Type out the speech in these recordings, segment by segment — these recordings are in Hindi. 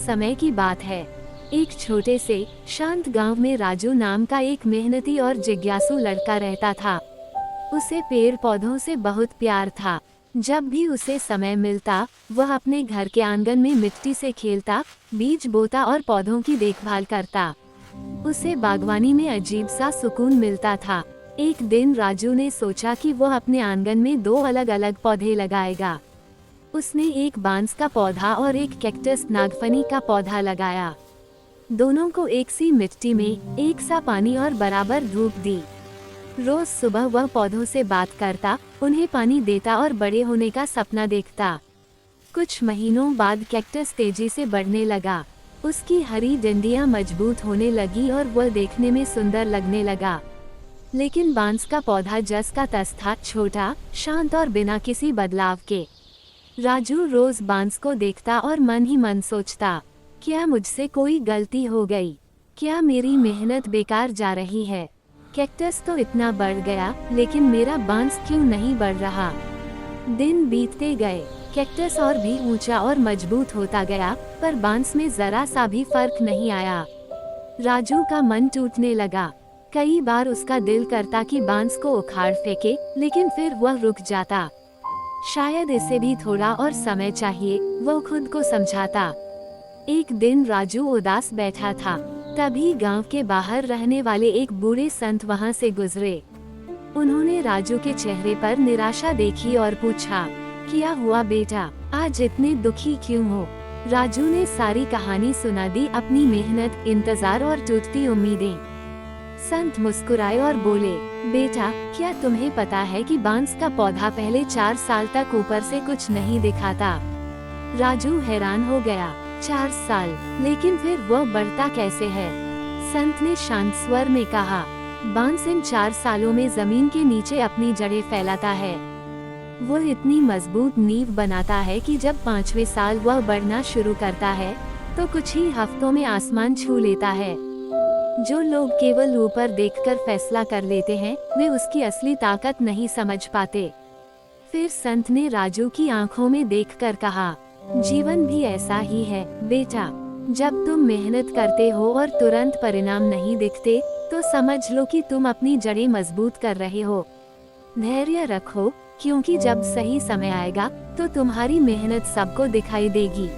समय की बात है। एक छोटे से शांत गांव में राजू नाम का एक मेहनती और जिज्ञासु लड़का रहता था। उसे पेड़ पौधों से बहुत प्यार था। जब भी उसे समय मिलता, वह अपने घर के आंगन में मिट्टी से खेलता, बीज बोता और पौधों की देखभाल करता। उसे बागवानी में अजीब सा सुकून मिलता था। एक दिन राजू ने सोचा कि वह अपने आंगन में दो अलग अलग पौधे लगाएगा। उसने एक बांस का पौधा और एक कैक्टस नागफनी का पौधा लगाया। दोनों को एक सी मिट्टी में एक सा पानी और बराबर धूप दी। रोज सुबह वह पौधों से बात करता, उन्हें पानी देता और बड़े होने का सपना देखता। कुछ महीनों बाद कैक्टस तेजी से बढ़ने लगा। उसकी हरी डंडियां मजबूत होने लगी और वह देखने में सुंदर लगने लगा। लेकिन बांस का पौधा जस का तस था, छोटा, शांत और बिना किसी बदलाव के। राजू रोज बांस को देखता और मन ही मन सोचता, क्या मुझसे कोई गलती हो गई? क्या मेरी मेहनत बेकार जा रही है? कैक्टस तो इतना बढ़ गया, लेकिन मेरा बांस क्यों नहीं बढ़ रहा? दिन बीतते गए, कैक्टस और भी ऊंचा और मजबूत होता गया, पर बांस में जरा सा भी फर्क नहीं आया। राजू का मन टूटने लगा। कई बार उसका दिल करता कि बांस को उखाड़ फेंके, लेकिन फिर वह रुक जाता। शायद इसे भी थोड़ा और समय चाहिए, वह खुद को समझाता। एक दिन राजू उदास बैठा था। तभी गांव के बाहर रहने वाले एक बूढ़े संत वहां से गुजरे। उन्होंने राजू के चेहरे पर निराशा देखी और पूछा, क्या हुआ बेटा, आज इतने दुखी क्यों हो? राजू ने सारी कहानी सुना दी, अपनी मेहनत, इंतजार और टूटती उम्मीदें। संत मुस्कुराए और बोले, बेटा, क्या तुम्हें पता है कि बांस का पौधा पहले 4 साल तक ऊपर से कुछ नहीं दिखाता? राजू हैरान हो गया। 4 साल, लेकिन फिर वह बढ़ता कैसे है? संत ने शांत स्वर में कहा, बांस इन 4 सालों में जमीन के नीचे अपनी जड़ें फैलाता है। वह इतनी मजबूत नींव बनाता है कि जब 5वें साल वह बढ़ना शुरू करता है, तो कुछ ही हफ्तों में आसमान छू लेता है। जो लोग केवल ऊपर देखकर फैसला कर लेते हैं, वे उसकी असली ताकत नहीं समझ पाते। फिर संत ने राजू की आंखों में देखकर कहा, जीवन भी ऐसा ही है बेटा। जब तुम मेहनत करते हो और तुरंत परिणाम नहीं दिखते, तो समझ लो कि तुम अपनी जड़ें मजबूत कर रहे हो। धैर्य रखो, क्योंकि जब सही समय आएगा, तो तुम्हारी मेहनत सबको दिखाई देगी।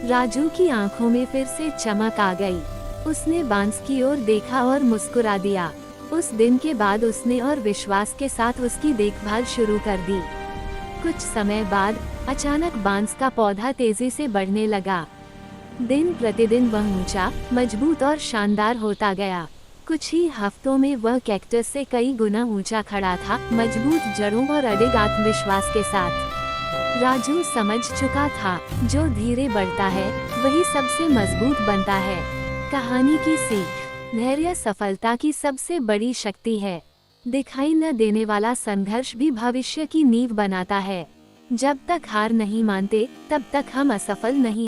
राजू की आंखों में फिर से चमक आ गई। उसने बांस की ओर देखा और मुस्कुरा दिया। उस दिन के बाद उसने और विश्वास के साथ उसकी देखभाल शुरू कर दी। कुछ समय बाद अचानक बांस का पौधा तेजी से बढ़ने लगा। दिन प्रतिदिन वह ऊंचा, मजबूत और शानदार होता गया। कुछ ही हफ्तों में वह कैक्टस से कई गुना ऊंचा खड़ा था, मजबूत जड़ों और अडिग आत्मविश्वास के साथ। राजू समझ चुका था, जो धीरे बढ़ता है, वही सबसे मजबूत बनता है। कहानी की सीख, धैर्य सफलता की सबसे बड़ी शक्ति है। दिखाई न देने वाला संघर्ष भी भविष्य की नींव बनाता है। जब तक हार नहीं मानते, तब तक हम असफल नहीं